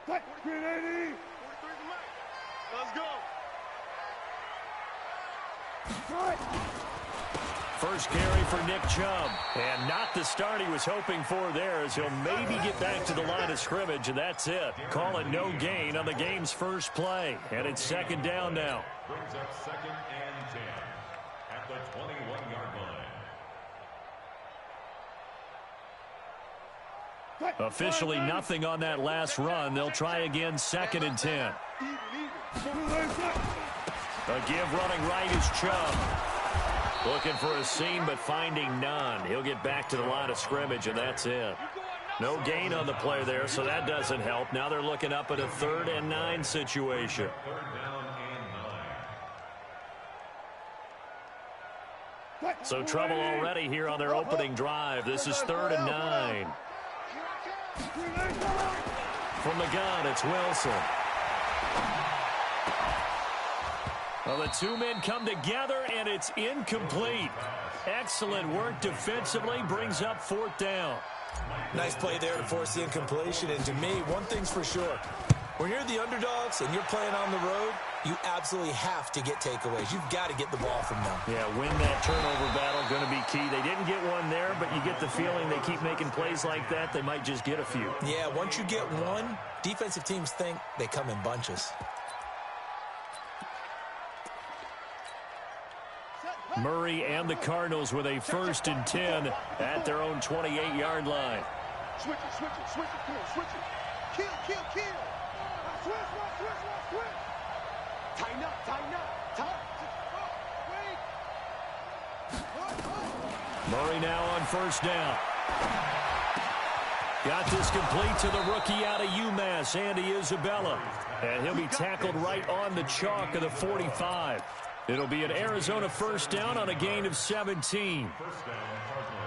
Let's go. First carry for Nick Chubb. And not the start he was hoping for there, as he'll maybe get back to the line of scrimmage, and that's it. Call it no gain on the game's first play. And it's second down now. Brings up 2nd and 10 at the 21-yard line. Officially nothing on that last run. They'll try again 2nd and 10. A give running right is Chubb. Looking for a seam, but finding none. He'll get back to the line of scrimmage, and that's it. No gain on the play there, so that doesn't help. Now they're looking up at a 3rd and 9 situation. 3rd down and 9. So trouble already here on their opening drive. This is 3rd and 9. From the gun, it's Wilson. Well, the two men come together, and it's incomplete. Excellent work defensively, brings up 4th down. Nice play there to force the incompletion. And to me, one thing's for sure. When you're the underdogs and you're playing on the road, you absolutely have to get takeaways. You've got to get the ball from them. Yeah, win that turnover battle, going to be key. They didn't get one there, but you get the feeling they keep making plays like that, they might just get a few. Yeah, once you get one, defensive teams think they come in bunches. Murray and the Cardinals with a 1st and 10 at their own 28-yard line. Switch it, switch it, switch it, come on, switch it. Kill, kill, kill. Switch. Tighten up, tighten up, Murray now on 1st down. Got this complete to the rookie out of UMass, Andy Isabella. And he'll be tackled right on the chalk of the 45. It'll be an Arizona 1st down on a gain of 17. 1st down, Cardinals.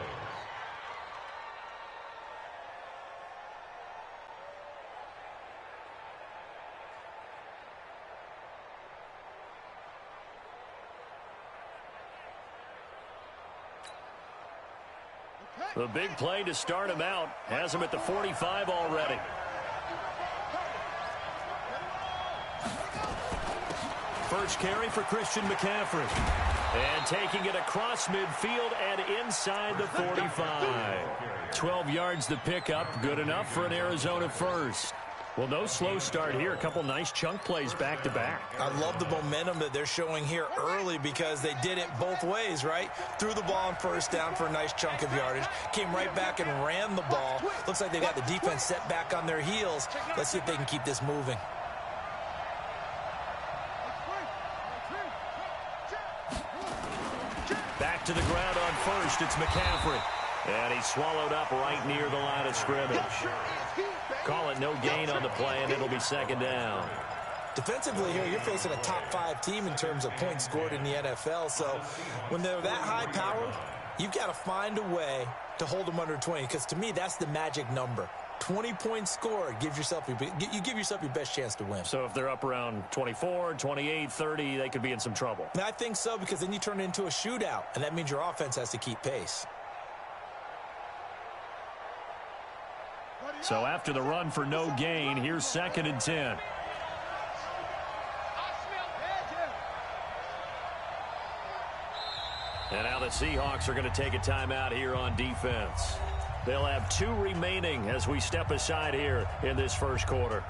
The big play to start him out. Has him at the 45 already. First carry for Christian McCaffrey. And taking it across midfield and inside the 45. 12 yards the pickup. Good enough for an Arizona 1st. Well, no slow start here. A couple nice chunk plays back-to-back. I love the momentum that they're showing here early because they did it both ways, right? Threw the ball on 1st down for a nice chunk of yardage. Came right back and ran the ball. Looks like they got the defense set back on their heels. Let's see if they can keep this moving. Back to the ground on 1st. It's McCaffrey. And he's swallowed up right near the line of scrimmage. Call it no gain on the play, and it'll be 2nd down. Defensively here, you're facing a top-5 team in terms of points scored in the NFL. So when they're that high-powered, you've got to find a way to hold them under 20. Because to me, that's the magic number. 20 points scored, you give yourself your best chance to win. So if they're up around 24, 28, 30, they could be in some trouble. And I think so, because then you turn it into a shootout, and that means your offense has to keep pace. So after the run for no gain, here's 2nd and 10. And now the Seahawks are going to take a timeout here on defense. They'll have 2 remaining as we step aside here in this first quarter.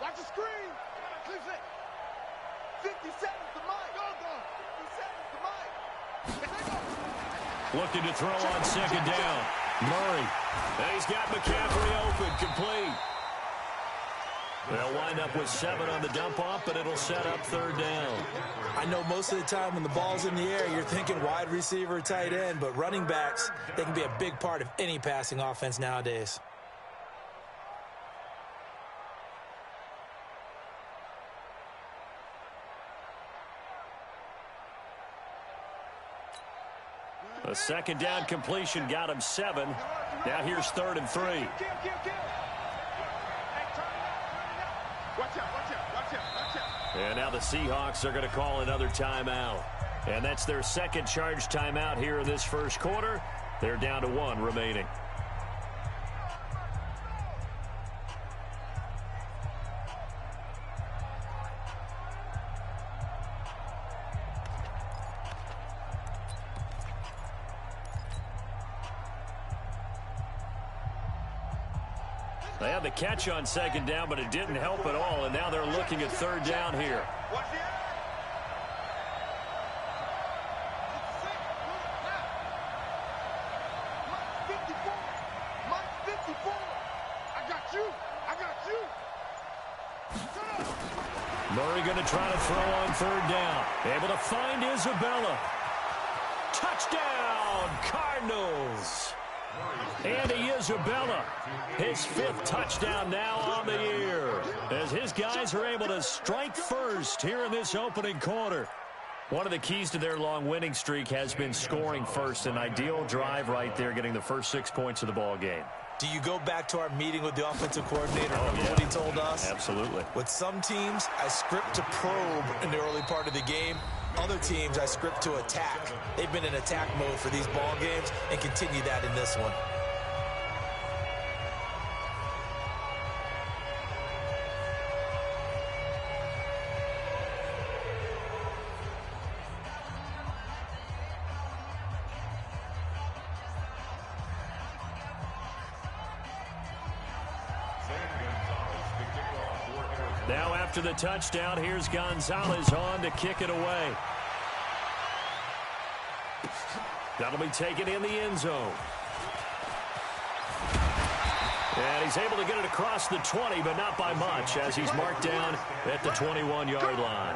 Watch the screen. 50 seconds to mine. Go. 50 seconds to mine. Looking to throw on 2nd down. Murray. And he's got McCaffrey open, complete. They'll wind up with 7 on the dump-off, but it'll set up third down. I know most of the time when the ball's in the air, you're thinking wide receiver, tight end, but running backs, they can be a big part of any passing offense nowadays. A second down completion got him 7. Now here's 3rd and 3. And now the Seahawks are going to call another timeout. And that's their second charge timeout here in this first quarter. They're down to 1 remaining. They had the catch on second down, but it didn't help at all, and now they're looking at third down here. Murray going to try to throw on third down. Able to find Isabella. Touchdown, Cardinals. Andy Isabella, his 5th touchdown now on the year, as his guys are able to strike first here in this opening quarter. One of the keys to their long winning streak has been scoring first. An ideal drive right there, getting the first 6 points of the ball game. Do you go back to our meeting with the offensive coordinator? Remember what he told us? Absolutely. With some teams, I script to probe in the early part of the game. Other teams, I script to attack. They've been in attack mode for these ball games and continue that in this one. Now after the touchdown, here's Gonzalez on to kick it away. That'll be taken in the end zone. And he's able to get it across the 20, but not by much, as he's marked down at the 21-yard line.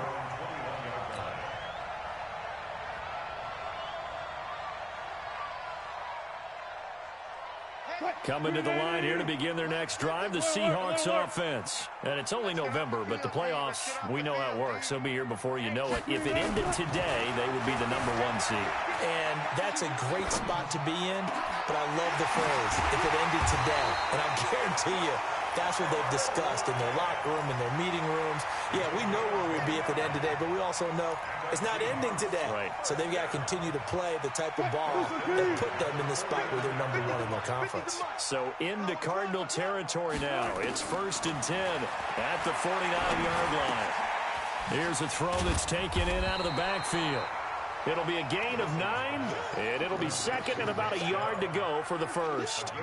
Coming to the line here to begin their next drive, the Seahawks offense. And it's only November, but the playoffs, we know how it works. They'll be here before you know it. If it ended today, they would be the #1 seed. And that's a great spot to be in, but I love the phrase, if it ended today. And I guarantee you, that's what they've discussed in their locker room, in their meeting rooms. Yeah, we know where we'd be if it ended today, but we also know it's not ending today. Right. So they've got to continue to play the type of ball that put them in the spot where they're #1 in their conference. So into Cardinal territory now. It's 1st and 10 at the 49-yard line. Here's a throw that's taken in out of the backfield. It'll be a gain of 9, and it'll be 2nd and about a yard to go for the first.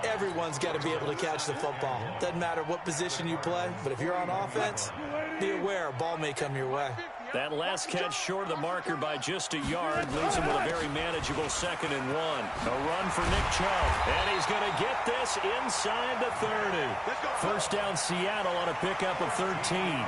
Everyone's got to be able to catch the football. Doesn't matter what position you play, but if you're on offense, be aware a ball may come your way. That last catch short of the marker by just a yard leaves him with a very manageable 2nd and 1. A run for Nick Chubb, and he's going to get this inside the 30. First down Seattle on a pickup of 13.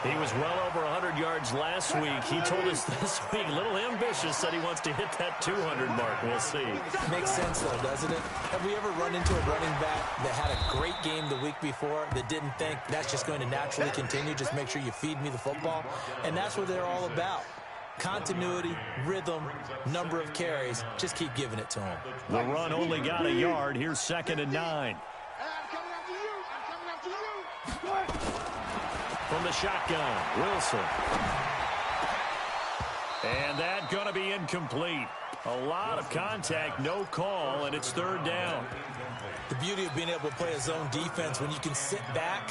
He was well over 100 yards last week. He told us this week, a little ambitious, said he wants to hit that 200 mark. We'll see. Makes sense, though, doesn't it? Have we ever run into a running back that had a great game the week before that didn't think that's just going to naturally continue? Just make sure you feed me the football. And that's what they're all about. Continuity, rhythm, number of carries. Just keep giving it to him. The run only got a yard. Here's 2nd and 9. I'm coming after you. I'm coming after you. From the shotgun, Wilson. And that going to be incomplete. A lot of contact, no call, and it's 3rd down. The beauty of being able to play a zone defense when you can sit back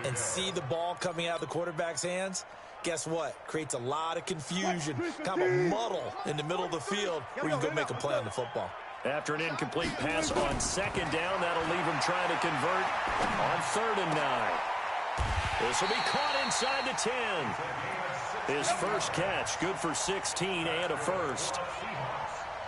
and see the ball coming out of the quarterback's hands, guess what? Creates a lot of confusion, kind of a muddle in the middle of the field where you can go make a play on the football. After an incomplete pass on 2nd down, that'll leave him trying to convert on 3rd and 9. This will be caught inside the 10. His first catch, good for 16 and a first.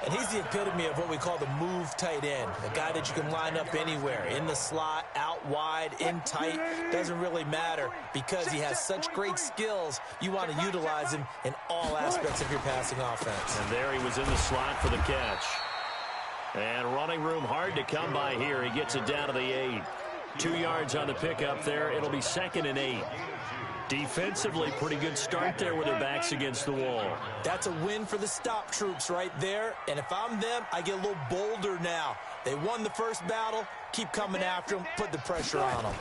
And he's the epitome of what we call the move tight end, a guy that you can line up anywhere, in the slot, out wide, in tight, doesn't really matter because he has such great skills. You want to utilize him in all aspects of your passing offense. And there he was in the slot for the catch. And running room hard to come by here. He gets it down to the 8. 2 yards on the pickup there. It'll be 2nd and 8. Defensively, pretty good start there with their backs against the wall. That's a win for the stop troops right there. And if I'm them, I get a little bolder now. They won the first battle. Keep coming after them. Put the pressure on them.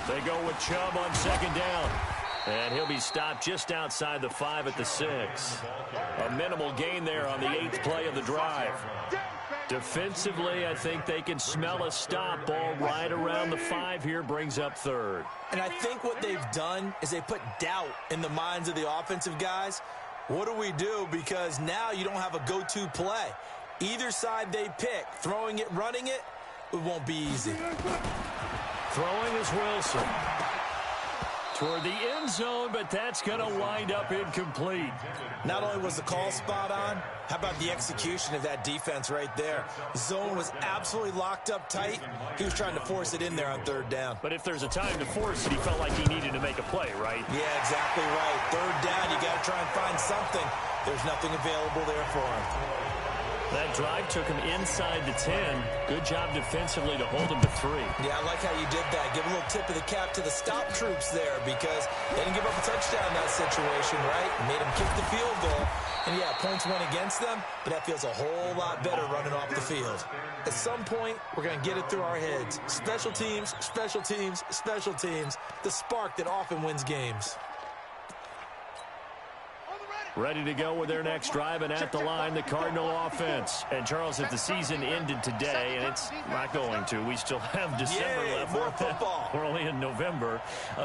They go with Chubb on 2nd down. And he'll be stopped just outside the 5 at the 6. A minimal gain there on the 8th play of the drive. Defensively, I think they can smell a stop. Ball right around the 5 here, brings up 3rd. And I think what they've done is they put doubt in the minds of the offensive guys. What do we do? Because now you don't have a go-to play. Either side they pick, throwing it, running it, it won't be easy. Throwing is Wilson. Toward the end zone, but that's going to wind up incomplete. Not only was the call spot on, how about the execution of that defense right there? Zone was absolutely locked up tight. He was trying to force it in there on 3rd down. But if there's a time to force it, he felt like he needed to make a play, right? Yeah, exactly right. 3rd down, you got to try and find something. There's nothing available there for him. That drive took him inside the 10. Good job defensively to hold him to 3. Yeah, I like how you did that. Give a little tip of the cap to the stop troops there because they didn't give up a touchdown in that situation, right? Made them kick the field goal. And, yeah, points went against them, but that feels a whole lot better running off the field. At some point, we're going to get it through our heads. Special teams, special teams, special teams. The spark that often wins games. Ready to go with their next drive, and at the line, the Cardinal offense. And, Charles, if the season ended today, and it's not going to, we still have December left. More football. We're only in November.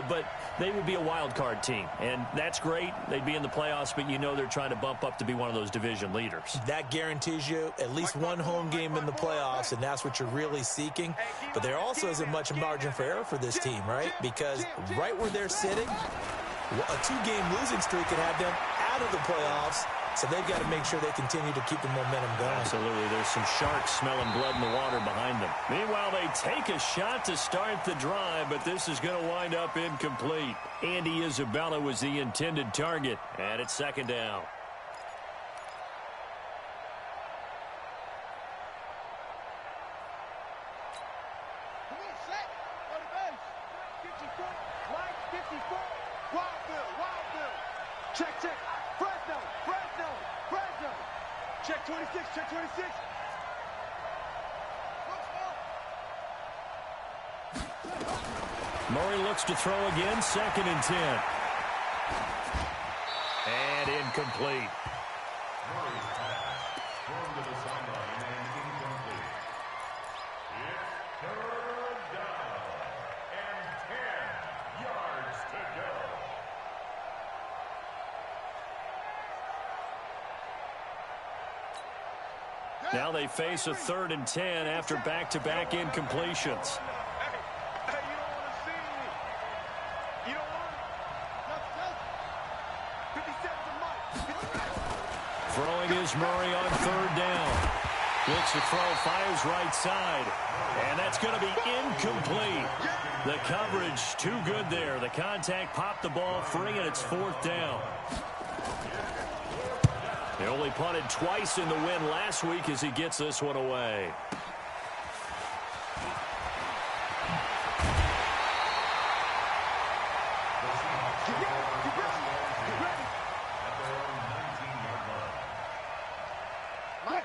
But they would be a wild card team, and that's great. They'd be in the playoffs, but you know they're trying to bump up to be one of those division leaders. That guarantees you at least one home game in the playoffs, and that's what you're really seeking. But there also isn't much margin for error for this team, right? Because right where they're sitting, a 2-game losing streak could have them out of the playoffs, so they've got to make sure they continue to keep the momentum going. Absolutely. There's some sharks smelling blood in the water behind them. Meanwhile, they take a shot to start the drive, but this is going to wind up incomplete. Andy Isabella was the intended target, and it's 2nd down. Check 26, check 26. Murray looks to throw again, 2nd and 10. And incomplete. Murray's pass thrown to the sideline and incomplete. It's 3rd down and 10 yards to go. Now they face a 3rd and 10 after back-to-back incompletions. Hey, you don't want to see me. You don't want it. 57 to Mike. Throwing is Murray on 3rd down. Looks to throw, fires right side. And that's going to be incomplete. The coverage too good there. The contact popped the ball free, and it's 4th down. They only punted twice in the win last week as he gets this one away.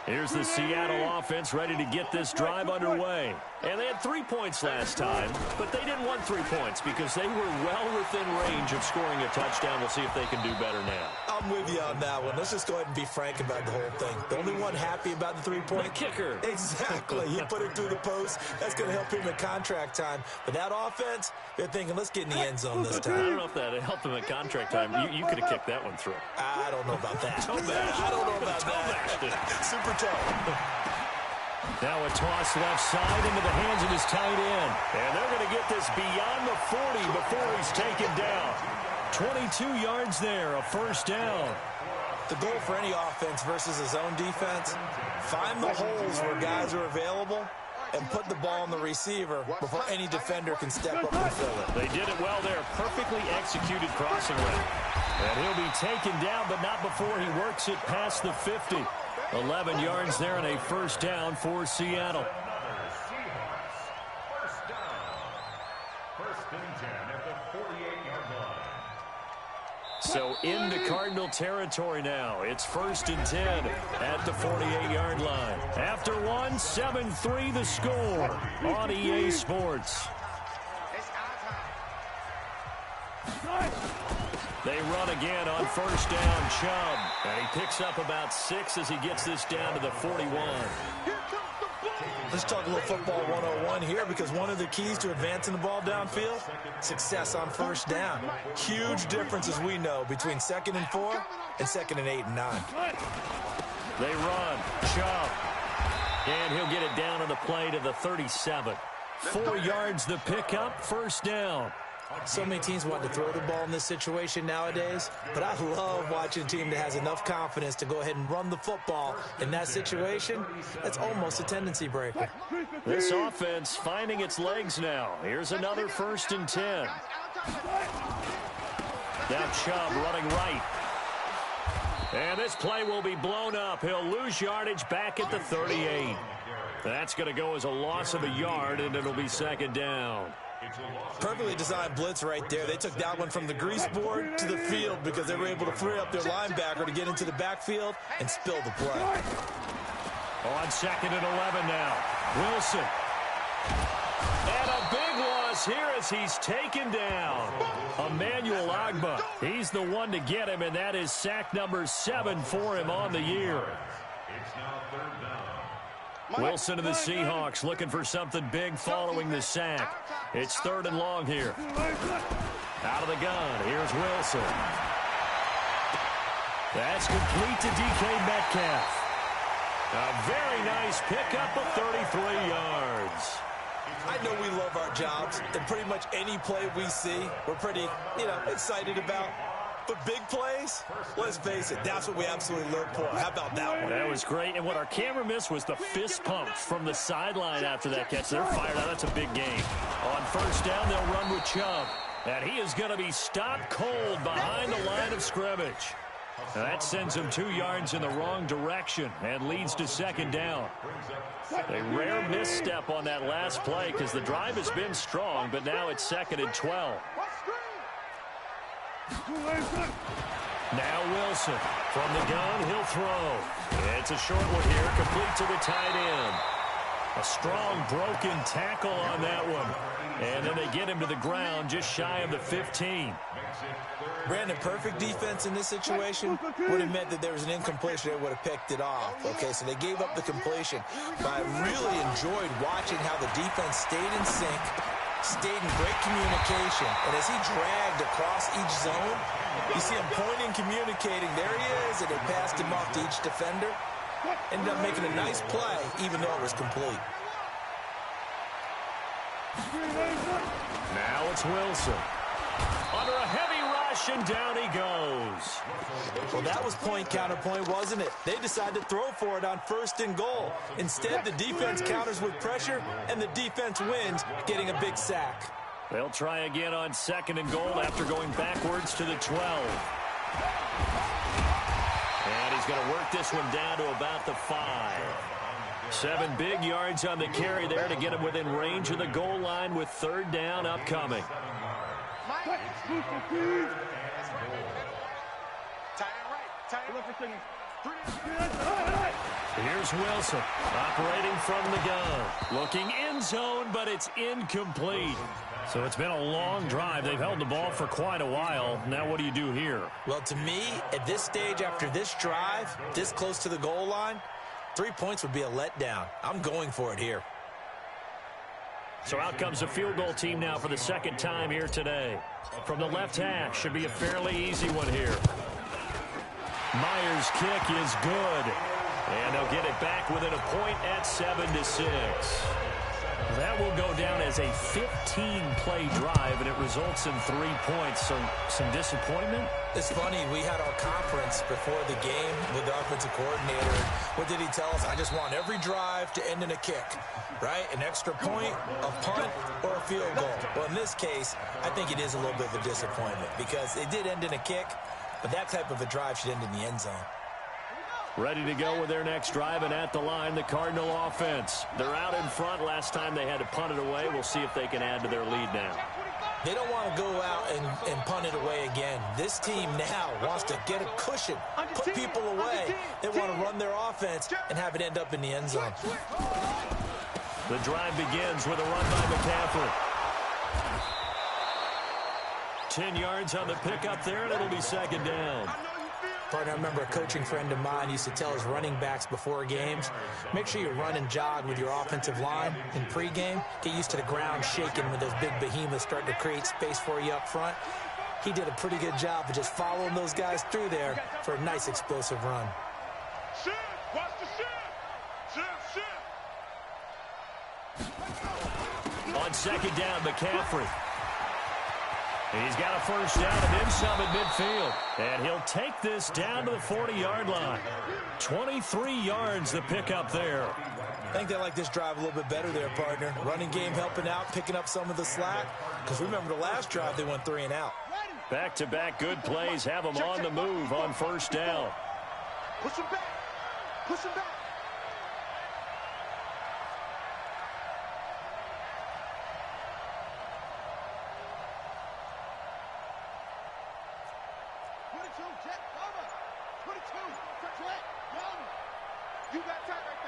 Here's the Seattle offense ready to get this drive underway. And they had 3 points last time, but they didn't want 3 points because they were well within range of scoring a touchdown. We'll see if they can do better now. I'm with you on that one. Let's just go ahead and be frank about the whole thing. The only one happy about the 3-point? The kicker. Exactly. He put it through the post. That's going to help him at contract time. But that offense, they're thinking, let's get in the end zone this time. I don't know if that helped him at contract time. You could have kicked that one through. I don't know about that. Toe bash. I don't know about that. Super toe. Now a toss left side into the hands of his tight end. And they're going to get this beyond the 40 before he's taken down. 22 yards there, a 1st down. The goal for any offense versus a zone defense, find the holes where guys are available and put the ball on the receiver before any defender can step up and fill it. They did it well there. Perfectly executed crossing route. And he'll be taken down, but not before he works it past the 50. 11 yards there and a first down for Seattle. So into Cardinal territory now. It's 1st and 10 at the 48-yard line. After one, 7-3 the score on EA Sports. They run again on first down, Chubb. And he picks up about 6 as he gets this down to the 41. Let's talk a little football 101 here, because one of the keys to advancing the ball downfield, success on first down. Huge difference, as we know, between 2nd and 4 and 2nd and 8 and 9. They run. Chubb. And he'll get it down on the play to the 37. 4 yards the pickup, first down. So many teams want to throw the ball in this situation nowadays, but I love watching a team that has enough confidence to go ahead and run the football in that situation. That's almost a tendency breaker. This offense finding its legs now. Here's another 1st and 10. Now Chubb running right. And this play will be blown up. He'll lose yardage back at the 38. That's going to go as a loss of a yard, and it'll be 2nd down. Perfectly designed blitz right there. They took that one from the grease board to the field because they were able to free up their linebacker to get into the backfield and spill the play. On 2nd and 11 now. Wilson. And a big loss here as he's taken down. Emmanuel Ogbah. He's the one to get him, and that is sack number 7 for him on the year. It's now 3rd down. Wilson of the Seahawks looking for something big following the sack. It's 3rd and long here. Out of the gun, here's Wilson. That's complete to DK Metcalf. A very nice pickup of 33 yards. I know we love our jobs, and pretty much any play we see, we're pretty, excited about. But big plays, let's face it, that's what we absolutely live for. How about that one? That was great. And what our camera missed was the fist pump from the sideline after that catch. They're fired out. That's a big game. On first down, they'll run with Chubb. And he is going to be stopped cold behind the line of scrimmage. Now that sends him 2 yards in the wrong direction and leads to 2nd down. A rare misstep on that last play because the drive has been strong, but now it's 2nd and 12. Now Wilson from the gun, he'll throw. It's a short one here, complete to the tight end. A strong broken tackle on that one. And then they get him to the ground just shy of the 15. Brandon, perfect defense in this situation would have meant that there was an incompletion. They would have picked it off. Okay, so they gave up the completion. But I really enjoyed watching how the defense stayed in sync, stayed in great communication. And as he dragged across each zone, you see him pointing, communicating. There he is, and they passed him off to each defender. Ended up making a nice play, even though it was complete. Now it's Wilson. Under a heavy rush, and down he goes. Well, that was point counterpoint, wasn't it? They decided to throw for it on 1st and goal. Instead, the defense counters with pressure, and the defense wins, getting a big sack. They'll try again on 2nd and goal after going backwards to the 12. And he's going to work this one down to about the 5. 7 big yards on the carry there to get him within range of the goal line with 3rd down upcoming. Here's Wilson operating from the gun. Looking end zone, but it's incomplete. So it's been a long drive. They've held the ball for quite a while. Now what do you do here? Well, to me, at this stage, after this drive, this close to the goal line, 3 points would be a letdown. I'm going for it here. So out comes a field goal team now for the 2nd time here today. From the left hash, should be a fairly easy one here. Myers' kick is good. And they'll get it back within a point at 7-6. That will go down as a 15-play drive, and it results in 3 points. So some disappointment? It's funny, we had our conference before the game with the offensive coordinator. What did he tell us? I just want every drive to end in a kick, right? An extra point, a punt, or a field goal. Well, in this case, I think it is a little bit of a disappointment because it did end in a kick, but that type of a drive should end in the end zone. Ready to go with their next drive, and at the line, the Cardinal offense. They're out in front. Last time they had to punt it away. We'll see if they can add to their lead now. They don't want to go out and punt it away again. This team now wants to get a cushion, put people away. They want to run their offense and have it end up in the end zone. The drive begins with a run by McCaffrey. 10 yards on the pickup there, and it'll be second down. Partner, I remember a coaching friend of mine used to tell his running backs before games, make sure you run and jog with your offensive line in pregame. Get used to the ground shaking when those big behemoths start to create space for you up front. He did a pretty good job of just following those guys through there for a nice explosive run. Shift! Watch the shift! Shift! On second down, McCaffrey. He's got a first down and then some at midfield. And he'll take this down to the 40-yard line. 23 yards the pickup there. I think they like this drive a little bit better there, partner. Running game helping out, picking up some of the slack. Because remember the last drive, they went 3 and out. Back-to-back good plays have them on the move on first down. Push him back! Push him back! You got time right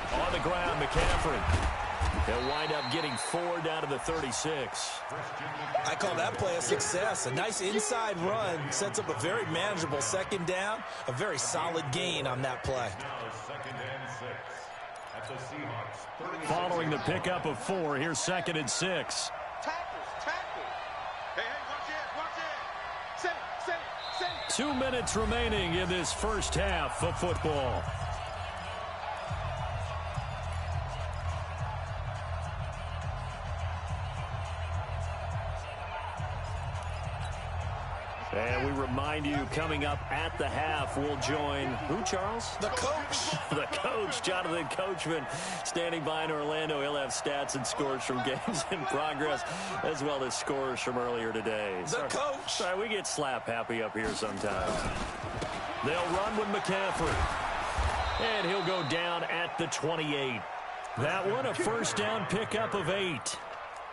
there. On the ground, McCaffrey. He'll wind up getting 4 down to the 36. I call that play a success. A nice inside run sets up a very manageable second down. A very solid gain on that play. Second and 6. That's the Seahawks. Following the pickup of 4, here's second and 6. Tackle. Hey, watch it. Set it. 2 minutes remaining in this first half of football. And we remind you, coming up at the half, we'll join who, Charles? The coach. The coach, Jonathan Coachman, standing by in Orlando. He'll have stats and scores from games in progress, as well as scores from earlier today. The coach. Sorry, we get slap happy up here sometimes. They'll run with McCaffrey. And he'll go down at the 28. That one, a first down pickup of 8.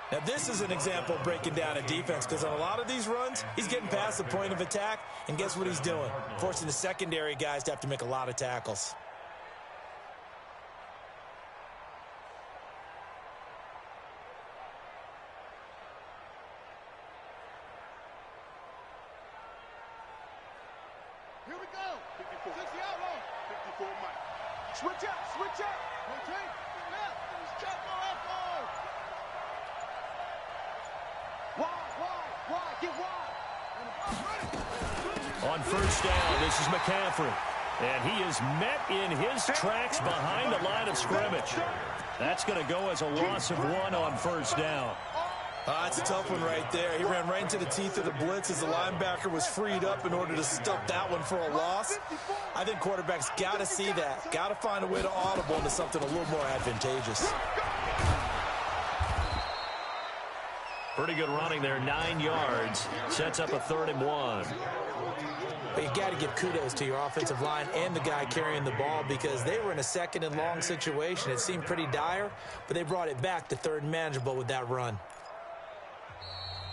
Now, this is an example of breaking down a defense because on a lot of these runs, he's getting past the point of attack, and guess what he's doing? Forcing the secondary guys to have to make a lot of tackles. Here we go. 54. 60 out long. 54 Mike. Switch up. Rotate. Left. It's jump on that ball. Wide. Get wide. On first down, this is McCaffrey. And he is met in his tracks behind the line of scrimmage. That's going to go as a loss of 1 on first down. That's a tough one right there. He ran right into the teeth of the blitz as the linebacker was freed up in order to stuff that one for a loss. I think quarterbacks got to see that. Got to find a way to audible into something a little more advantageous. Pretty good running there, 9 yards. Sets up a 3rd and 1. But you got to give kudos to your offensive line and the guy carrying the ball because they were in a 2nd and long situation. It seemed pretty dire, but they brought it back to 3rd and manageable with that run.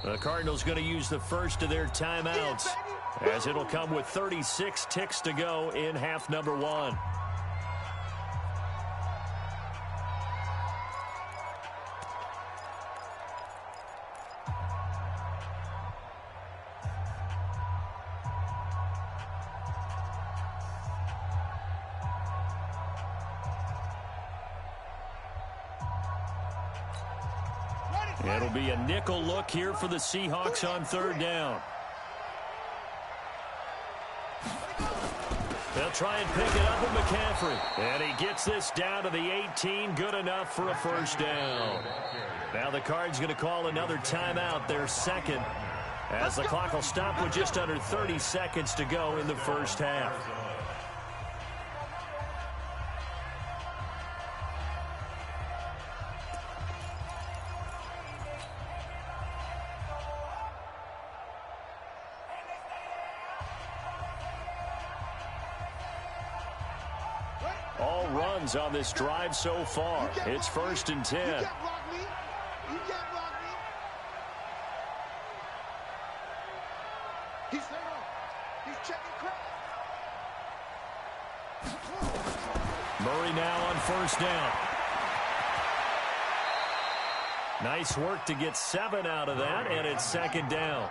The Cardinals going to use the first of their timeouts as it'll come with 36 ticks to go in half number 1. It'll be a nickel look here for the Seahawks on 3rd down. They'll try and pick it up with McCaffrey. And he gets this down to the 18. Good enough for a first down. Now the Cards going to call another timeout, their second, as the clock will stop with just under 30 seconds to go in the first half. All runs on this drive so far. It's 1st and 10. You can't block me. You can't block me. He's there. He's checking crap. Murray now on 1st down. Nice work to get 7 out of that, and it's 2nd down.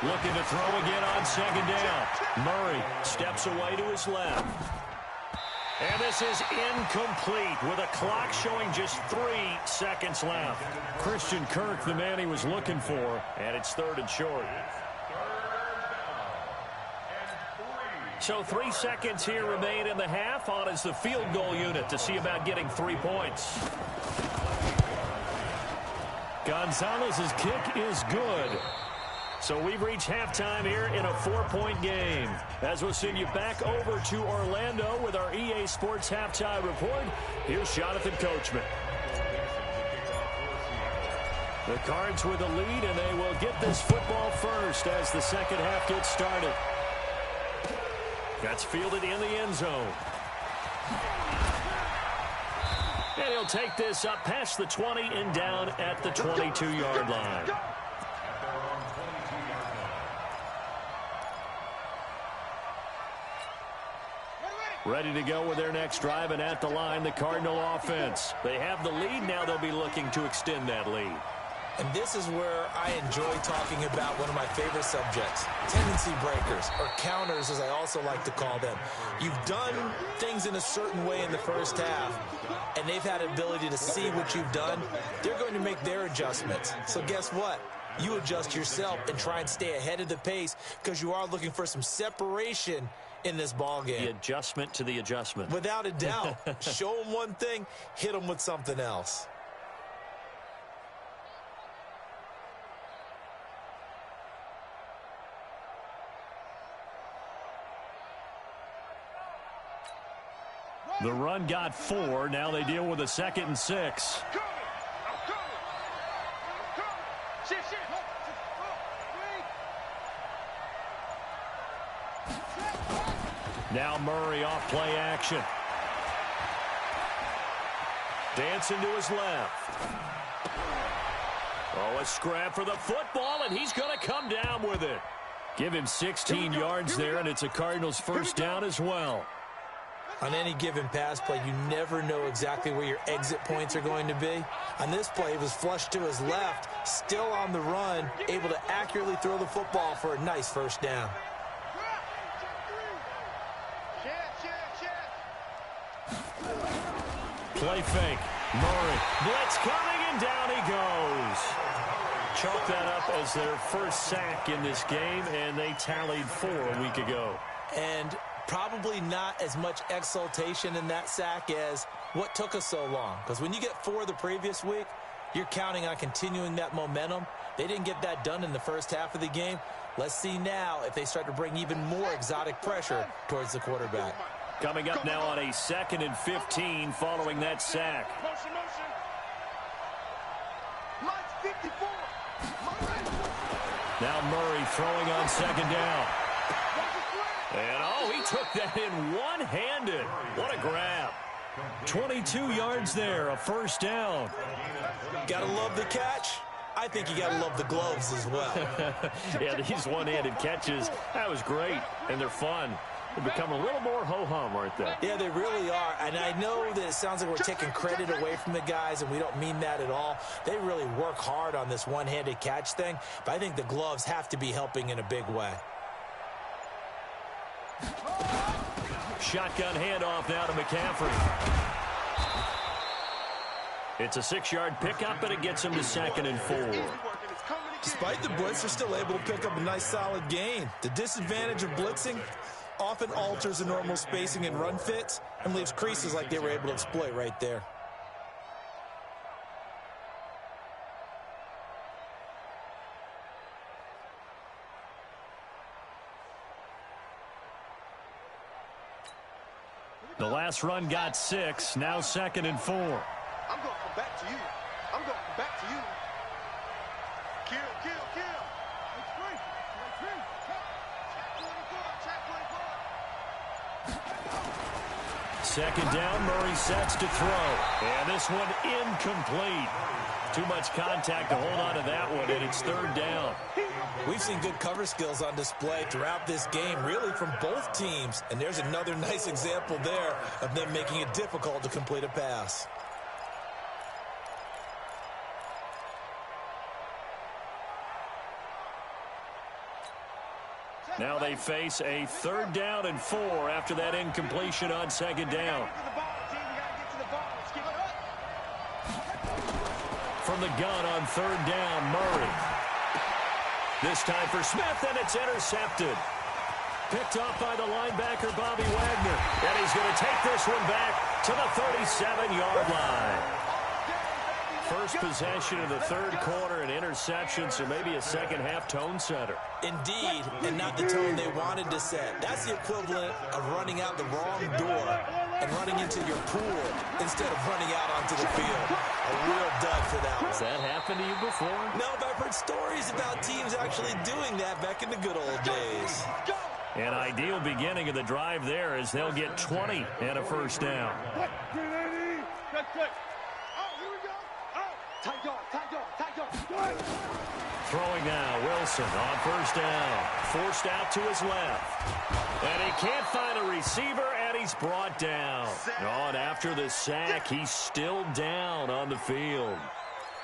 Looking to throw again on 2nd down. Murray steps away to his left. And this is incomplete with a clock showing just 3 seconds left. Christian Kirk, the man he was looking for, and it's 3rd and short. So 3 seconds here remain in the half. On is the field goal unit to see about getting 3 points. Gonzalez's kick is good. So we've reached halftime here in a 4-point game. As we'll send you back over to Orlando with our EA Sports Halftime Report, here's Jonathan Coachman. The Cards with the lead, and they will get this football first as the second half gets started. That's fielded in the end zone. And he'll take this up past the 20 and down at the 22-yard line. Ready to go with their next drive, and at the line, the Cardinal offense. They have the lead. Now they'll be looking to extend that lead. And this is where I enjoy talking about one of my favorite subjects, tendency breakers, or counters, as I also like to call them. You've done things in a certain way in the first half, and they've had an ability to see what you've done. They're going to make their adjustments. So guess what? You adjust yourself and try and stay ahead of the pace because you are looking for some separation in this ball game. The adjustment to the adjustment. Without a doubt. Show them one thing, hit them with something else. The run got 4. Now they deal with a 2nd and 6. Now Murray off play action. Dancing to his left. Oh, a scrap for the football, and he's going to come down with it. Give him 16 yards there, and it's a Cardinals first down as well. On any given pass play, you never know exactly where your exit points are going to be. On this play, it was flushed to his left, still on the run, able to accurately throw the football for a nice first down. Play fake. Murray. Blitz coming, and down he goes. Chalk that up as their first sack in this game, and they tallied 4 a week ago. And probably not as much exultation in that sack as what took us so long. Because when you get 4 the previous week, you're counting on continuing that momentum. They didn't get that done in the first half of the game. Let's see now if they start to bring even more exotic pressure towards the quarterback. Coming up now on a 2nd and 15 following that sack. Now Murray throwing on 2nd down. And, oh, he took that in one-handed. What a grab. 22 yards there, a first down. Gotta love the catch. I think you gotta love the gloves as well. Yeah, these one-handed catches, that was great, and they're fun. They've become a little more ho-hum, aren't they? Yeah, they really are. And I know that it sounds like we're taking credit away from the guys, and we don't mean that at all. They really work hard on this one-handed catch thing, but I think the gloves have to be helping in a big way. Shotgun handoff now to McCaffrey. It's a 6-yard pickup, and it gets him to 2nd and 4. Despite the blitz, they're still able to pick up a nice solid gain. The disadvantage of blitzing often alters the normal spacing and run fits and leaves creases like they were able to exploit right there. The last run got 6, now 2nd and 4. I'm going to come back to you. I'm going to come back to you. Kill, kill, kill. It's free. It's free. Check 24. Check 24. 2nd down, Murray sets to throw. And this one incomplete. Too much contact to hold on to that one, and it's 3rd down. We've seen good cover skills on display throughout this game, really from both teams. And there's another nice example there of them making it difficult to complete a pass. Now they face a 3rd down and 4 after that incompletion on 2nd down. From the gun on 3rd down, Murray. This time for Smith, and it's intercepted. Picked off by the linebacker, Bobby Wagner. And he's going to take this one back to the 37-yard line. First possession of the 3rd quarter, an interception, so maybe a second-half tone setter. Indeed, and not the tone they wanted to set. That's the equivalent of running out the wrong door and running into your pool instead of running out onto the field. A real dud for that one. Has that happened to you before? No, but I've heard stories about teams actually doing that back in the good old days. An ideal beginning of the drive there as they'll get 20 and a 1st down. Throwing now, Wilson on 1st down. Forced out to his left. And he can't find a receiver, and he's brought down. And after the sack, he's still down on the field.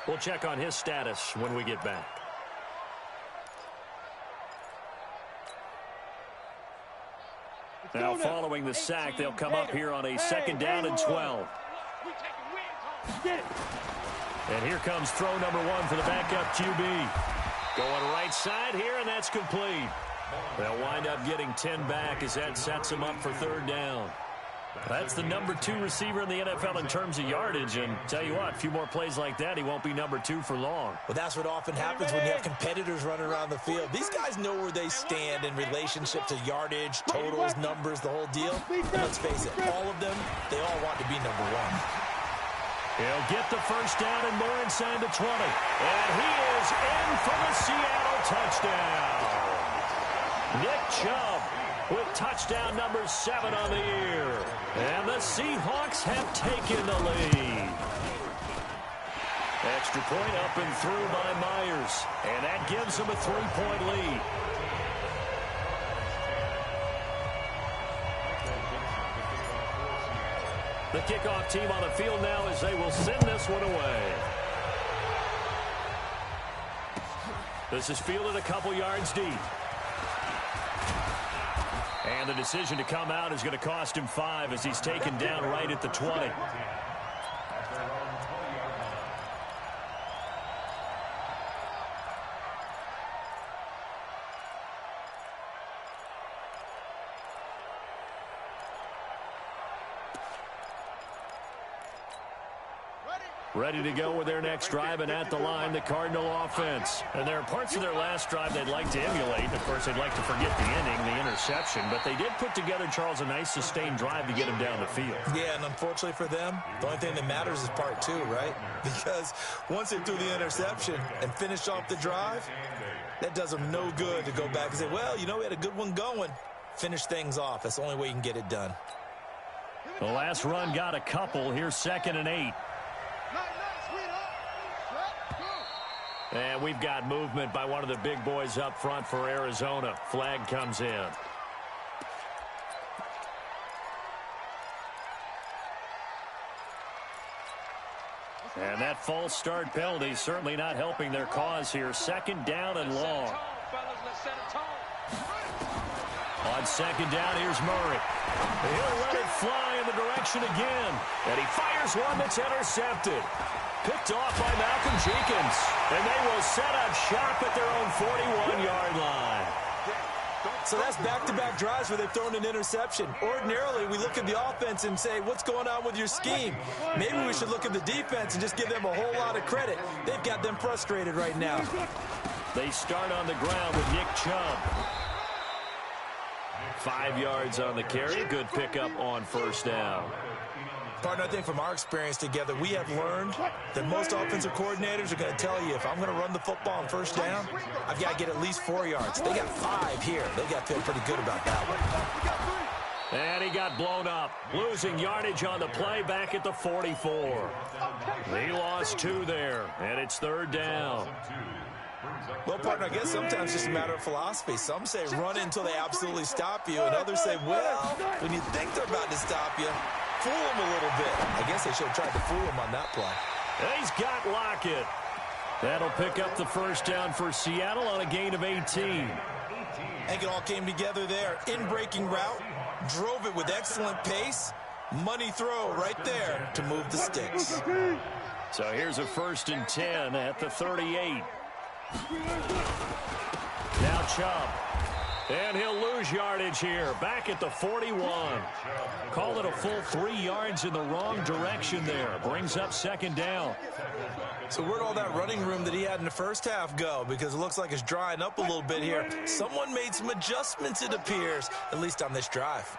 We'll check on his status when we get back. Now following the sack, they'll come up here on a 2nd down and 12. And here comes throw number 1 for the backup QB. Going right side here, and that's complete. They'll wind up getting 10 back as that sets them up for 3rd down. That's the number 2 receiver in the NFL in terms of yardage. And tell you what, a few more plays like that, he won't be number 2 for long. Well, that's what often happens when you have competitors running around the field. These guys know where they stand in relationship to yardage, totals, numbers, the whole deal. And let's face it, all of them, they all want to be number 1. He'll get the 1st down and more inside the 20. And he is in for the Seattle touchdown. Nick Chubb with touchdown number 7 on the year. And the Seahawks have taken the lead. Extra point up and through by Myers. And that gives them a 3-point lead. The kickoff team on the field now as they will send this one away. This is fielded a couple yards deep. And the decision to come out is going to cost him 5 as he's taken down right at the 20. Ready to go with their next drive, and at the line, the Cardinal offense. And there are parts of their last drive they'd like to emulate. Of course, they'd like to forget the inning, the interception, but they did put together, Charles, a nice sustained drive to get him down the field. Yeah, and unfortunately for them, the only thing that matters is part 2, right? Because once they threw the interception and finished off the drive, that does them no good to go back and say, well, you know, we had a good one going. Finish things off. That's the only way you can get it done. The last run got a couple. Here's 2nd and 8. And we've got movement by one of the big boys up front for Arizona. Flag comes in. And that false start penalty certainly not helping their cause here. 2nd down and long. On 2nd down, here's Murray. He'll let it fly in the direction again. And he fires one that's intercepted. Picked off by Malcolm Jenkins. And they will set up shop at their own 41-yard line. So that's back-to-back drives where they've thrown an interception. Ordinarily, we look at the offense and say, what's going on with your scheme? Maybe we should look at the defense and just give them a whole lot of credit. They've got them frustrated right now. They start on the ground with Nick Chubb. 5 yards on the carry. Good pickup on first down. Partner, I think from our experience together, we have learned that most offensive coordinators are going to tell you, if I'm going to run the football on first down, I've got to get at least 4 yards. They got 5 here. They got to feel pretty good about that one. And he got blown up. Losing yardage on the play back at the 44. He lost 2 there, and it's third down. Well, partner, I guess sometimes it's just a matter of philosophy. Some say run until they absolutely stop you, and others say, well, when you think they're about to stop you, fool them a little bit. I guess they should have tried to fool him on that play. And he's got Lockett. That'll pick up the first down for Seattle on a gain of 18. I think it all came together there. In-breaking route, drove it with excellent pace. Money throw right there to move the sticks. So here's a 1st and 10 at the 38. Now Chubb. And he'll lose yardage here. Back at the 41. Call it a full 3 yards in the wrong direction there. Brings up second down. So where'd all that running room that he had in the first half go? Because it looks like it's drying up a little bit here. Someone made some adjustments, it appears, at least on this drive.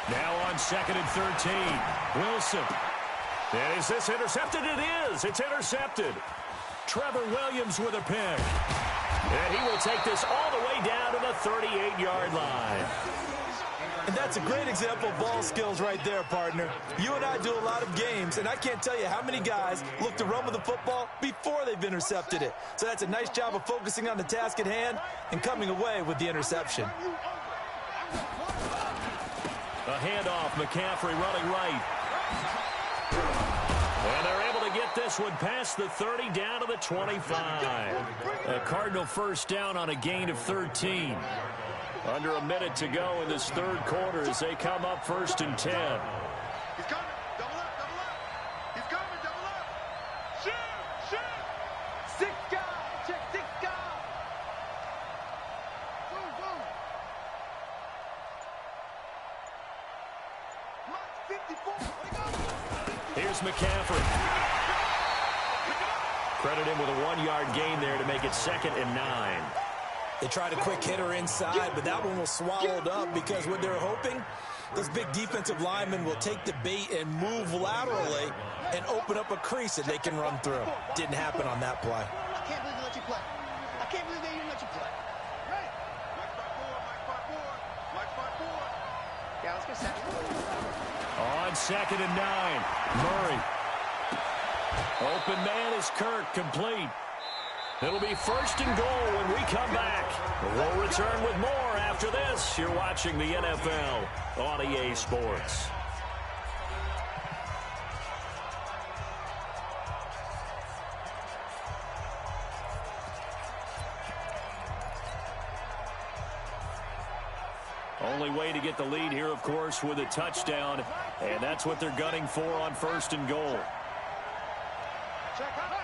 Now on 2nd and 13. Wilson. And is this intercepted? It is. It's intercepted. Trevor Williams with a pick. And he will take this all the way down to the 38-yard line. And that's a great example of ball skills right there, partner. You and I do a lot of games, and I can't tell you how many guys look to run with the football before they've intercepted it. So that's a nice job of focusing on the task at hand and coming away with the interception. A handoff, McCaffrey running right. And they're able to get this one past the 30 down to the 25. A Cardinal first down on a gain of 13. Under a minute to go in this third quarter as they come up 1st and 10. He's coming. Double up, double up. He's coming, double up. Shoot, shoot. 6 guys. Check 6 guys. Boom, boom. Mark 54. Wake up. Here's McCaffrey. Credit him with a 1-yard gain there to make it 2nd and 9. They tried a quick hitter inside, but that one was swallowed up because what they're hoping, those big defensive linemen will take the bait and move laterally and open up a crease that they can run through. Didn't happen on that play. I can't believe they let you play. I can't believe they even let you play. Right. Mike 5-4. Yeah, let's get set. On 2nd and 9. Murray. Open man is Kirk, complete. It'll be 1st and goal when we come back. We'll return with more after this. You're watching the NFL on EA Sports. Only way to get the lead here, of course, with a touchdown, and that's what they're gunning for on 1st and goal. Check out.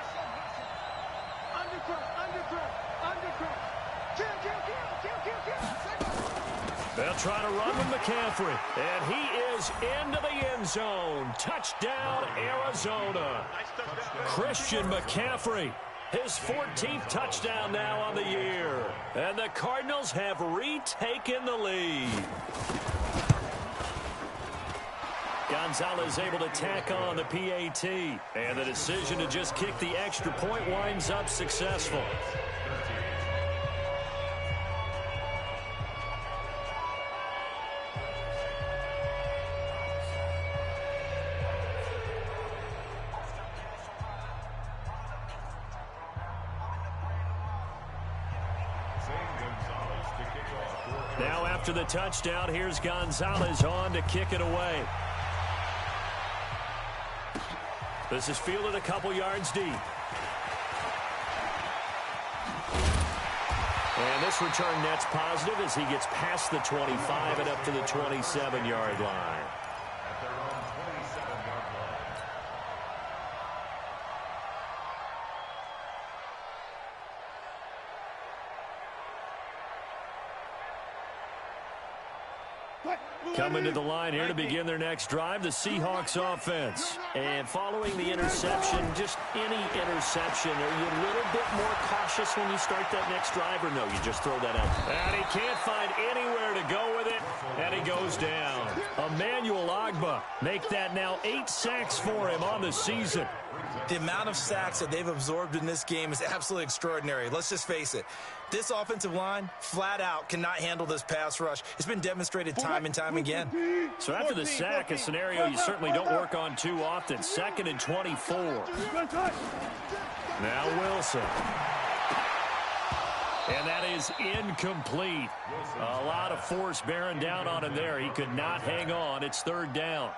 Undercross. Kill. They'll try to run with McCaffrey, and he is into the end zone. Touchdown, Arizona. Christian McCaffrey, his 14th touchdown now on the year. And the Cardinals have retaken the lead. Gonzalez able to tack on the PAT. And the decision to just kick the extra point winds up successful. Now after the touchdown, here's Gonzalez on to kick it away. This is fielded a couple yards deep. And this return net's positive as he gets past the 25 and up to the 27-yard line. Coming to the line here to begin their next drive, the Seahawks offense. And following the interception, just any interception, are you a little bit more cautious when you start that next drive, or no, you just throw that out? And he can't find anywhere to go with it, and he goes down. Emmanuel Ogbah make that now 8 sacks for him on the season. The amount of sacks that they've absorbed in this game is absolutely extraordinary. Let's just face it. This offensive line, flat out, cannot handle this pass rush. It's been demonstrated time and time again. So after the sack, a scenario you certainly don't work on too often. 2nd and 24. Now Wilson. And that is incomplete. A lot of force bearing down on him there. He could not hang on. It's 3rd down.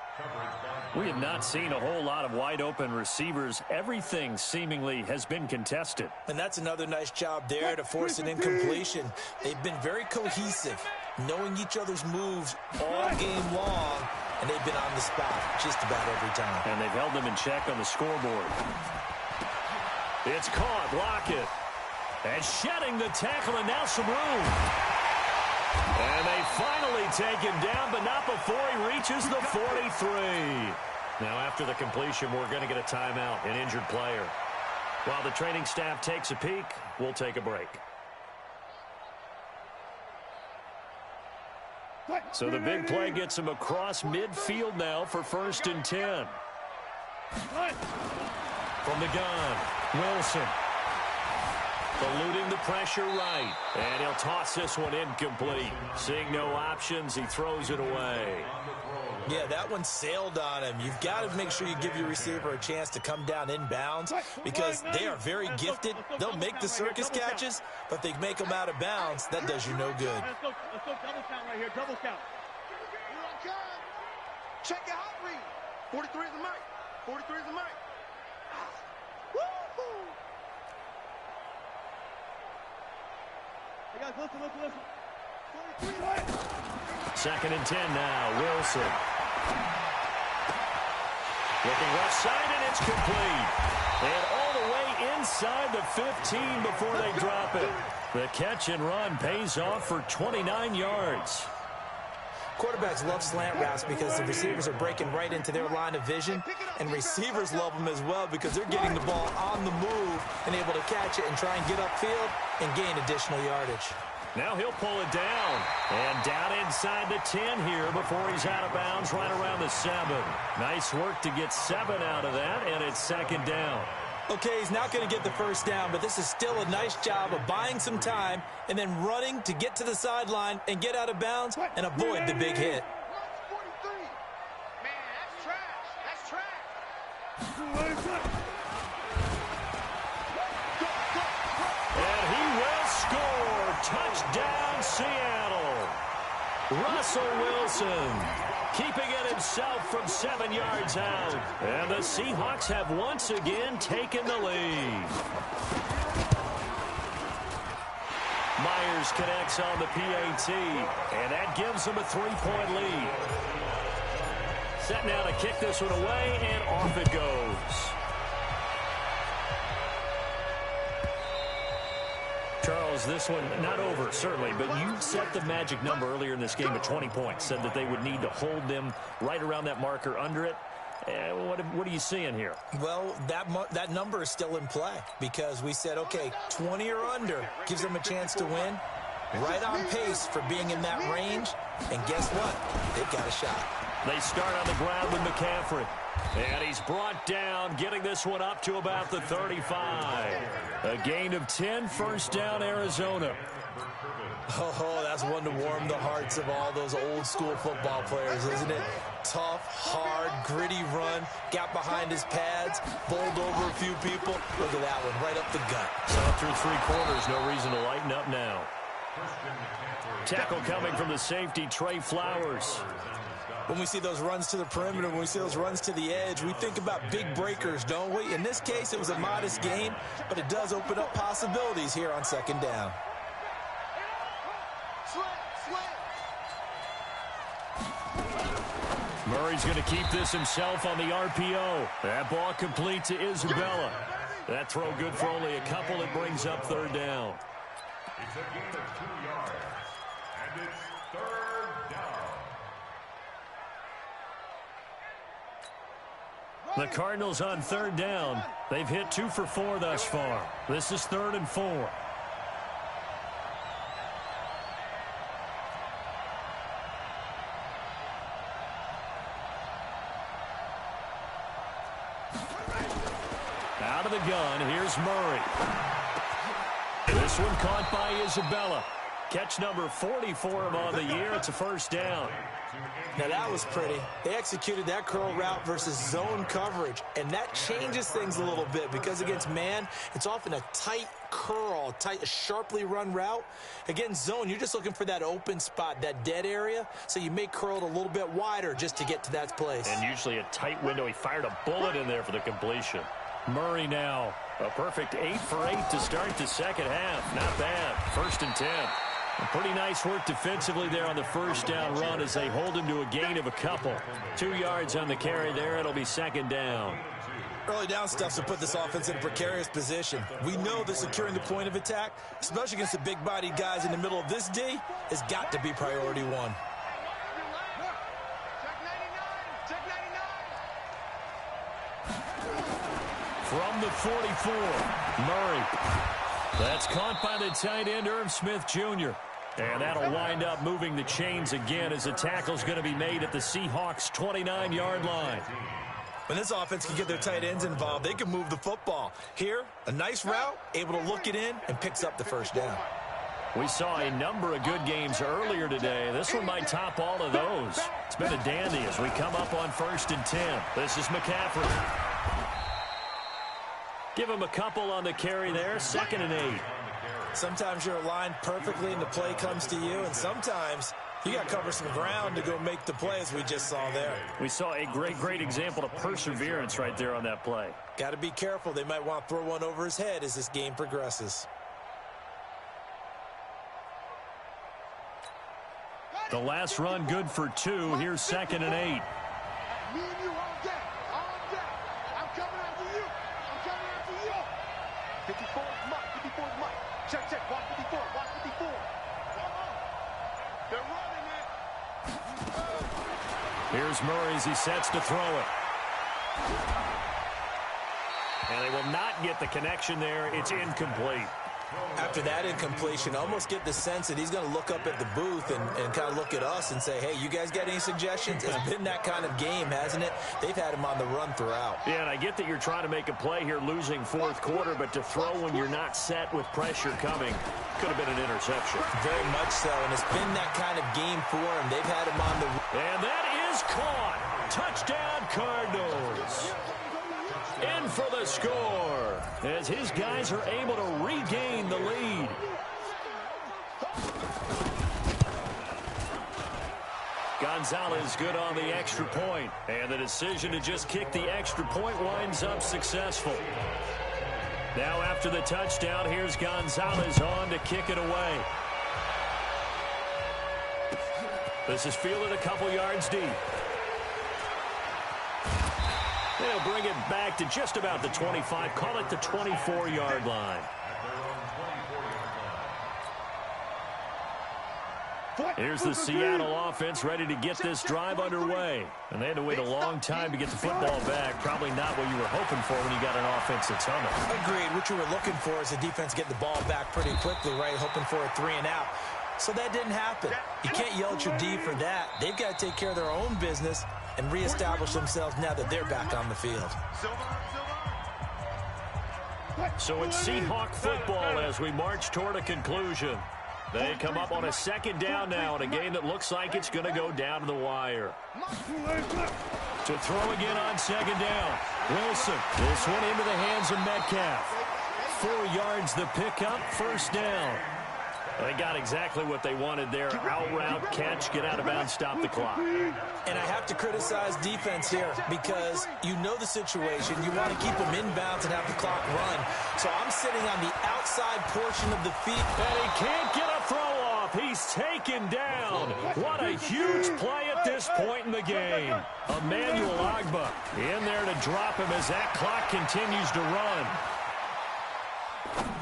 We have not seen a whole lot of wide-open receivers. Everything seemingly has been contested. And that's another nice job there to force an incompletion. They've been very cohesive, knowing each other's moves all game long, and they've been on the spot just about every time. And they've held them in check on the scoreboard. It's caught. Lockett. And shedding the tackle, and now some room. And they finally take him down, but not before he reaches the 43. Now, after the completion, we're going to get a timeout, an injured player. While the training staff takes a peek, we'll take a break. So the big play gets him across midfield now for 1st and 10. From the gun, Wilson. Eluding the pressure right. And he'll toss this one incomplete. Seeing no options, he throws it away. Yeah, that one sailed on him. You've got to make sure you give your receiver a chance to come down inbounds because they are very gifted. They'll make the circus catches, but if they make them out of bounds, that does you no good. Let's go double count right here, double count. You're on count. Check your hot read. 43 is the mic. 43 is the mic. Woo-hoo. Hey guys, listen. 2nd and 10 now. Wilson. Looking left side, and it's complete. And all the way inside the 15 before they drop it. The catch and run pays off for 29 yards. Quarterbacks love slant routes because the receivers are breaking right into their line of vision, and receivers love them as well because they're getting the ball on the move and able to catch it and try and get upfield and gain additional yardage. Now he'll pull it down. And down inside the 10 here before he's out of bounds right around the 7. Nice work to get 7 out of that, and it's 2nd down. Okay, he's not going to get the 1st down, but this is still a nice job of buying some time and then running to get to the sideline and get out of bounds and avoid the big hit. 43. Man, that's trash. That's trash. And he will score. Touchdown, Seattle. Russell Wilson keeping it himself from 7 yards out. And the Seahawks have once again taken the lead. Myers connects on the PAT, and that gives them a 3-point lead. Set now to kick this one away, and off it goes. Charles, this one not over, certainly, but you set the magic number earlier in this game at 20 points, said that they would need to hold them right around that marker under it. What are you seeing here? Well, that number is still in play because we said, okay, 20 or under gives them a chance to win. Right on pace for being in that range. And guess what? They've got a shot. They start on the ground with McCaffrey. And he's brought down, getting this one up to about the 35. A gain of 10, 1st down, Arizona. Oh, that's one to warm the hearts of all those old school football players, isn't it? Tough, hard, gritty run, got behind his pads, bowled over a few people. Look at that one, right up the gut. So through 3 quarters, no reason to lighten up now. Tackle coming from the safety, Trey Flowers. When we see those runs to the perimeter, when we see those runs to the edge, we think about big breakers, don't we? In this case, it was a modest gain, but it does open up possibilities here on 2nd down. Murray's going to keep this himself on the RPO. That ball complete to Isabella. That throw good for only a couple. It brings up 3rd down. It's a gain of 2 yards, and it's 3rd down. The Cardinals on third down. They've hit 2 for 4 thus far. This is 3rd and 4. Out of the gun, here's Murray. This one caught by Isabella. Catch number 40 for him on the year. It's a first down. Now that was pretty. They executed that curl route versus zone coverage, and that changes things a little bit because against man, it's often a tight curl, a sharply run route. Against zone, you're just looking for that open spot, that dead area, so you may curl it a little bit wider just to get to that place. And usually a tight window. He fired a bullet in there for the completion. Murray now, a perfect 8 for 8 to start the second half. Not bad. 1st and 10. Pretty nice work defensively there on the first down run as they hold him to a gain of a couple. 2 yards on the carry there. It'll be 2nd down. Early down stuff to put this offense in a precarious position. We know that securing the point of attack, especially against the big-bodied guys in the middle of this D, has got to be priority 1. From the 44, Murray. That's caught by the tight end, Irv Smith Jr. And that'll wind up moving the chains again as the tackle's going to be made at the Seahawks' 29-yard line. When this offense can get their tight ends involved, they can move the football. Here, a nice route, able to look it in, and picks up the first down. We saw a number of good games earlier today. This one might top all of those. It's been a dandy as we come up on 1st and 10. This is McCaffrey. Give him a couple on the carry there. 2nd and 8. Sometimes you're aligned perfectly and the play comes to you, and sometimes you got to cover some ground to go make the play, as we just saw there. We saw a great example of perseverance right there on that play. Got to be careful. They might want to throw one over his head as this game progresses. The last run good for 2. Here's 2nd and 8. Me and you all day. All day. I'm coming after you. I'm coming after you. 54 is Mike. 54 is Mike. Check. Watch 54. Watch 54. They're running it. Here's Murray as he sets to throw it. And they will not get the connection there. It's incomplete. After that incompletion, I almost get the sense that he's going to look up at the booth and kind of look at us and say, hey, you guys got any suggestions? It's been that kind of game, hasn't it? They've had him on the run throughout. Yeah, and I get that you're trying to make a play here losing 4th quarter, but to throw when you're not set with pressure coming could have been an interception. Very much so, and it's been that kind of game for him. They've had him on the run. And that is caught. Touchdown, Cardinals. In for the score as his guys are able to regain the lead. Gonzalez good on the extra point, and the decision to just kick the extra point winds up successful. Now after the touchdown, here's Gonzalez on to kick it away. This is fielded a couple yards deep. They'll bring it back to just about the 25. Call it the 24-yard line. Here's the Seattle offense ready to get this drive underway. And they had to wait a long time to get the football back. Probably not what you were hoping for when you got an offense that's humming. Agreed. What you were looking for is the defense getting the ball back pretty quickly, right? Hoping for a 3 and out. So that didn't happen. You can't yell at your D for that. They've got to take care of their own business and reestablish themselves now that they're back on the field. So it's Seahawk football as we march toward a conclusion. They come up on a 2nd down now in a game that looks like it's going to go down to the wire. To throw again on 2nd down. Wilson. This one into the hands of Metcalf. 4 yards the pickup, 1st down. They got exactly what they wanted there. Out route, catch, get out of bounds, stop the clock. And I have to criticize defense here because you know the situation. You want to keep them inbounds and have the clock run. So I'm sitting on the outside portion of the field. And he can't get a throw off. He's taken down. What a huge play at this point in the game. Emmanuel Agba in there to drop him as that clock continues to run.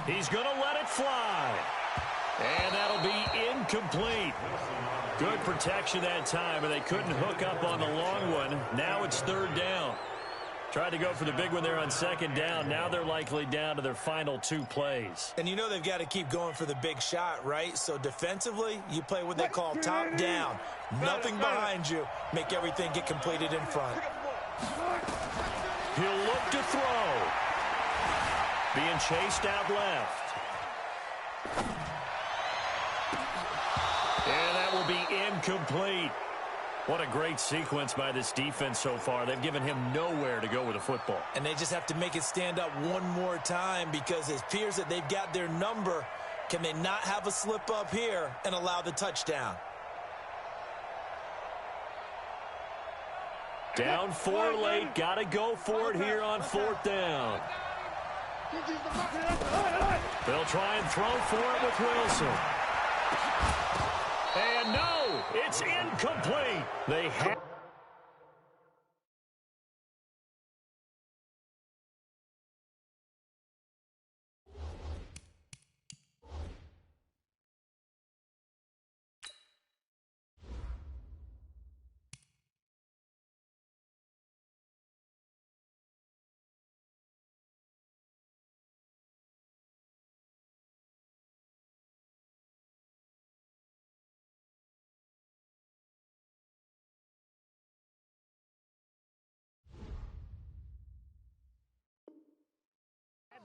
He's going to let it fly. And that'll be incomplete. Good protection that time, and they couldn't hook up on the long one. Now it's 3rd down. Tried to go for the big one there on second down. Now they're likely down to their final 2 plays. And you know they've got to keep going for the big shot, right? So defensively, you play what they call top down. Nothing behind you. Make everything get completed in front. He'll look to throw. Being chased out left. And that will be incomplete. What a great sequence by this defense so far. They've given him nowhere to go with the football. And they just have to make it stand up one more time because it appears that they've got their number. Can they not have a slip up here and allow the touchdown? Down 4 late. Got to go for it here on 4th down. They'll try and throw for it with Wilson. And no, it's incomplete. They have...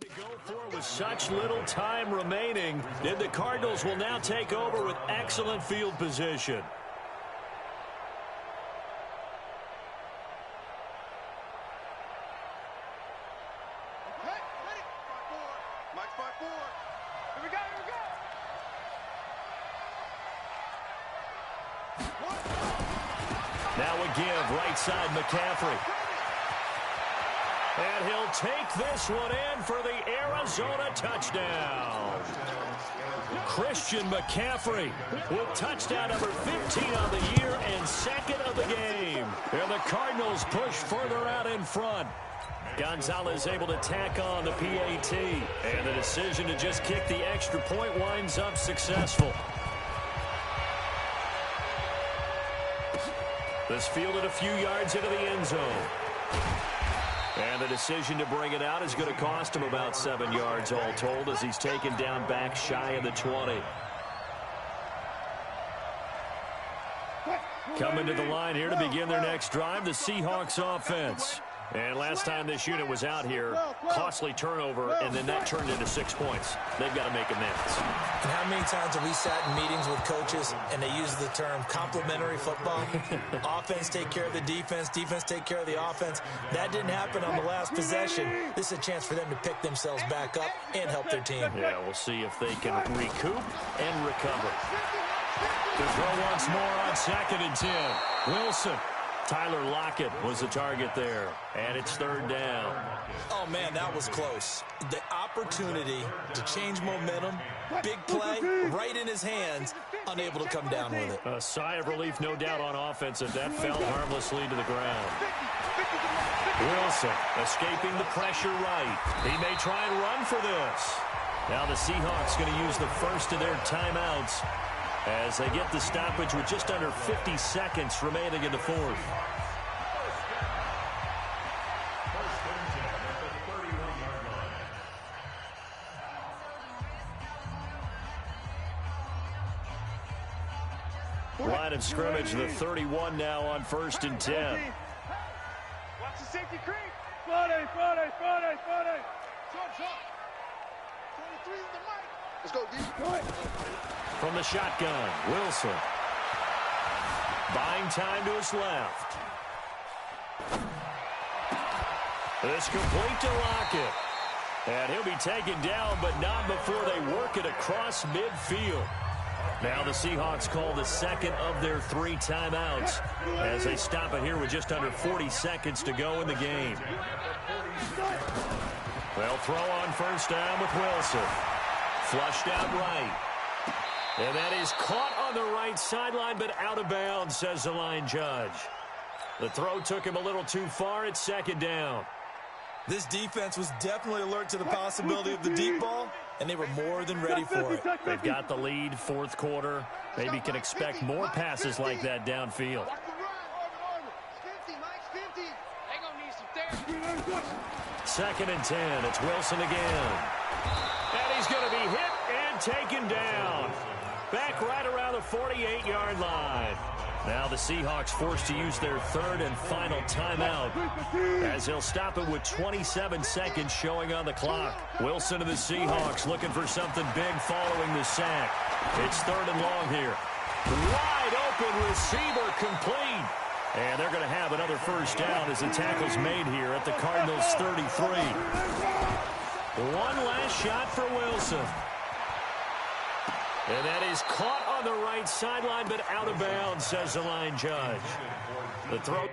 to go for with such little time remaining. Then the Cardinals will now take over with excellent field position. Okay, ready? 5-4. Mike's 5-4. Here we go, here we go. Now a give, right side McCaffrey. And he'll take this one in for the Arizona touchdown. Christian McCaffrey with touchdown number 15 on the year and 2nd of the game. And the Cardinals push further out in front. Gonzalez able to tack on the PAT. And the decision to just kick the extra point winds up successful. This fielded a few yards into the end zone. And the decision to bring it out is going to cost him about 7 yards all told as he's taken down back shy of the 20. Coming to the line here to begin their next drive, the Seahawks offense. And last time this unit was out here, costly turnover, and then that turned into 6 points. They've got to make amends. And how many times have we sat in meetings with coaches and they use the term complementary football? Offense take care of the defense, defense take care of the offense. That didn't happen on the last possession. This is a chance for them to pick themselves back up and help their team. Yeah, we'll see if they can recoup and recover. The throw once more on 2nd and 10. Wilson. Tyler Lockett was the target there, and it's 3rd down. Oh, man, that was close. The opportunity to change momentum, big play, right in his hands, unable to come down with it. A sigh of relief, no doubt, on offense if that fell harmlessly to the ground. Wilson escaping the pressure right. He may try and run for this. Now the Seahawks going to use the first of their timeouts as they get the stoppage with just under 50 seconds remaining in the 4th. Line of scrimmage, the 31 now on 1st and 10. Watch the safety creep. Friday. Short. 23 in the mic. Let's go, D. From the shotgun, Wilson. Buying time to his left. This complete to Lockett. And he'll be taken down, but not before they work it across midfield. Now the Seahawks call the 2nd of their 3 timeouts as they stop it here with just under 40 seconds to go in the game. They'll throw on 1st down with Wilson. Flushed out right. And that is caught on the right sideline, but out of bounds, says the line judge. The throw took him a little too far. It's 2nd down. This defense was definitely alert to the possibility of the deep ball, and they were more than ready for it. They've got the lead, 4th quarter. Maybe can expect more passes like that downfield. Watch the run. 50, Mike, 50. They gonna need some therapy. 2nd and 10. It's Wilson again. And he's going to be hit and taken down. Back right around the 48-yard line. Now the Seahawks forced to use their 3rd and final timeout as he'll stop it with 27 seconds showing on the clock. Wilson and the Seahawks looking for something big following the sack. It's 3rd and long here. Wide open receiver complete. And they're going to have another first down as the tackle's made here at the Cardinals' 33. One last shot for Wilson. And that is caught on the right sideline, but out of bounds, says the line judge. The throw.